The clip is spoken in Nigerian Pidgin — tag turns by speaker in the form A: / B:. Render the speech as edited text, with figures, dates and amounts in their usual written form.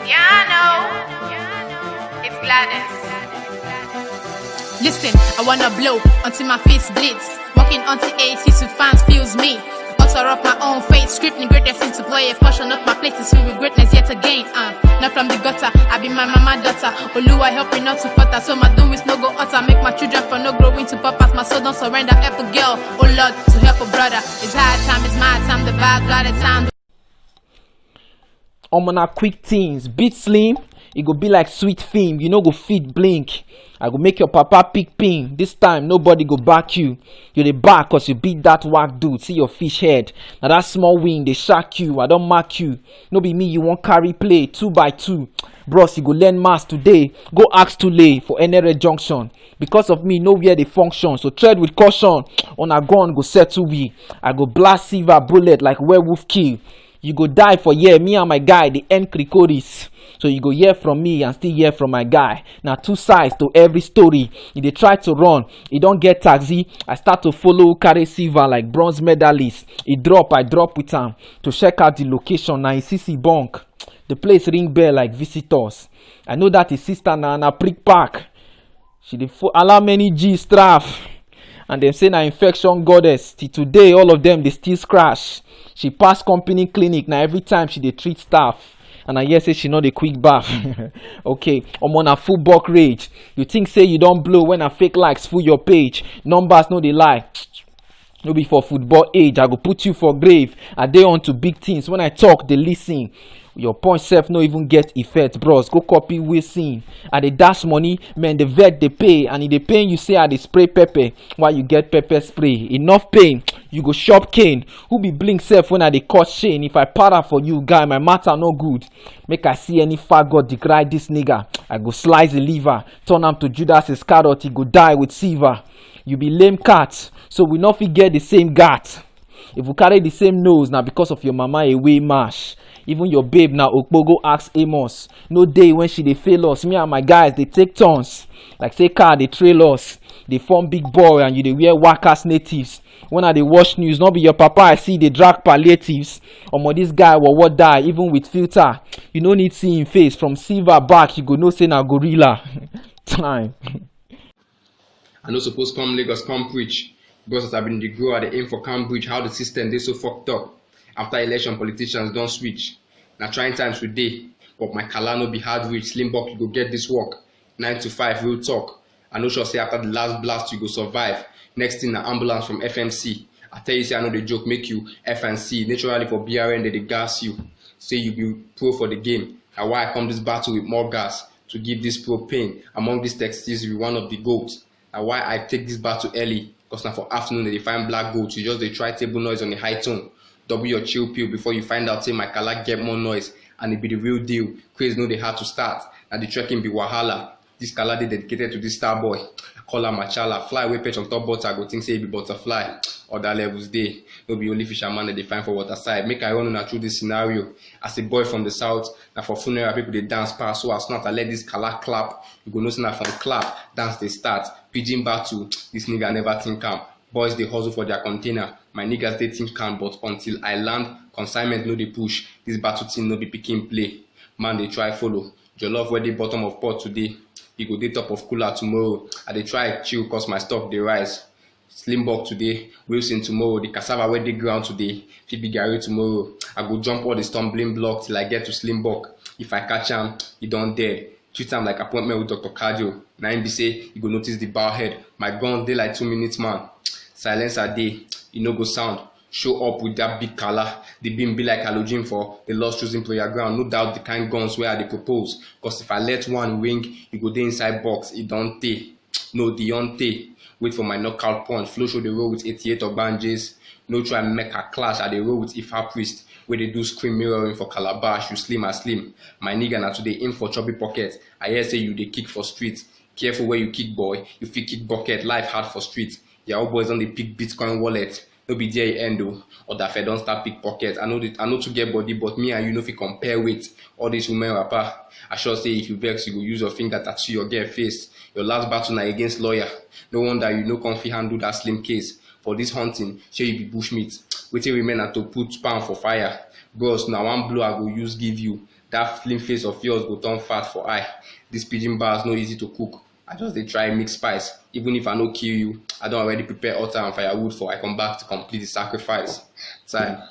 A: Yeah, I know. It's Gladys. Listen, I wanna blow until my fist bleeds. Walking onto 80s with fans feels me. Utter up my own fate, scripting greatness into play. A portion of my plate is filled with greatness yet again. Not from the gutter, I be my mama daughter. Oluwa help me not to falter, so my doom is no go utter. Make my children for no growing to purpose. My soul don't surrender, help a girl, oh Lord, to help a brother. It's hard time, it's my time, the bad got a time.
B: On our quick things, beat slim, it go be like sweet film. You know go feed blink. I go make your papa pick pin. This time nobody go back you. You the back cause you beat that whack dude. See your fish head. Now that small wing they shark you. I don't mark you. No be me you won't carry play 2x2. Bros you go learn mass today. Go ask too late for NRA junction. Because of me nowhere they function. So tread with caution. On a gun go settle we. I go blast silver bullet like werewolf kill. You go die for year, me and my guy, the end cricoris. So you go hear from me and still hear from my guy. Now two sides to every story. If they try to run, he don't get taxi. I start to follow carry silver like bronze medalist. He drop, I drop with him to check out the location. Now he CC bunk. The place ring bell like visitors. I know that his sister na prick pack. She dey allow many G straff. And them say na infection goddess. Till today, all of them they still scratch. She pass company clinic now every time she dey treat staff. And I hear say she know the quick bath. Okay, I'm on a full buck rage. You think say you don't blow when a fake likes full your page. Numbers no they lie. No be for football age. I go put you for grave. I dey on to big things. When I talk, they listen. Your point self no even get effect, bros. Go copy we sing. I dey dash money, man. The vet they pay, and if they paying you say I dey spray pepper. While you get pepper spray, enough pain. You go shop cane. Who be blink self when I dey cut chain? If I para for you, guy, my matter no good. Make I see any faggot decry this nigga. I go slice the liver, turn am to Judas Iscariot. He go die with silver. You be lame cat, so we no fit get the same gat. If we carry the same nose, now because of your mama away mash. Even your babe now Okpogo ask Amos. No day when she dey fail us. Me and my guys they take turns. Like say car they trail us. They form big boy and you they wear whack-ass natives. When I they watch news, not be your papa I see they drag palliatives. Omo this guy will what die even with filter. You no need see him face from silver back. You go no say na gorilla. Time.
C: I no suppose come Lagos come preach. Because as I been the grow at the aim for Cambridge, how the system they so fucked up. After election, politicians don't switch. Now trying times today, but my kala no be hard reach. Slimbok, you go get this work. 9 to 5, real talk. I no sure say after the last blast you go survive. Next thing, an ambulance from FMC. I tell you say I know the joke make you FNC. Naturally for BRN they gas you. Say you be pro for the game. Now why I come this battle with more gas to give this pro pain. Among these textiles, you be one of the goats. Now why I take this battle early? Because now for afternoon they find black goats. You just they try table noise on the high tone. Double your chill pill before you find out say my kala get more noise and it be the real deal. Crazy know they had to start. Now the trekking be wahala. This kala they dedicated to this star boy. I call her Machala. Fly away perch on top butter. I go think say it be butterfly. Other levels day. No be only fisherman that they find for water side. Make I run through this scenario. As a boy from the south, now for funeral people they dance past. So as not I let this kala clap. You go know say now from clap dance they start. Pigeon battle. This nigga never think am. Boys they hustle for their container. My niggas they think can, but until I land, consignment no they push. This battle team no be picking play. Man they try follow. Jollof where the bottom of pot today. You go dey top of cooler tomorrow. I they try chill cause my stock they rise. Slimbok today, Wilson tomorrow. The cassava where they ground today. Phoebe Gary tomorrow. I go jump all the stumbling blocks till I get to Slimbok. If I catch him, he don't dead. Treat him like appointment with Dr. Cardio. Now him be say you go notice the bow head. My gun dey like 2 minutes man. Silence a day, you no go sound. Show up with that big color. The beam be like halogen for the lost choosing player ground. No doubt the kind guns where I dey propose. Cause if I let one ring, you go dey inside box. It don't take. No, Deontay. Wait for my knockout punch. Flow show the roll with 88 or bandages. No try make a clash. I dey roll with Ifa Priest. Where they do screen mirroring for Calabash. You slim as slim. My nigga now today in for chubby pocket. I hear say you dey kick for street. Careful where you kick boy. You fit kick bucket. Life hard for street. Your boys on the pick Bitcoin wallet. No be there end though. Or that I don't start pickpocket. I know to get body, but me and you know if you compare with all these women rapper. I sure say if you vex, you go use your finger tattoo your girl face. Your last battle now against lawyer. No wonder you no comfy handle that slim case. For this hunting, sure you be bushmeat. Wetin remain na to put pan for fire. Bros, na one blow I go use give you. That slim face of yours go turn fat for eye. This pidgin bars no easy to cook. I just dey try mix spice. Even if I no kill you, I don already prepare altar and firewood for I come back to complete the sacrifice. Time.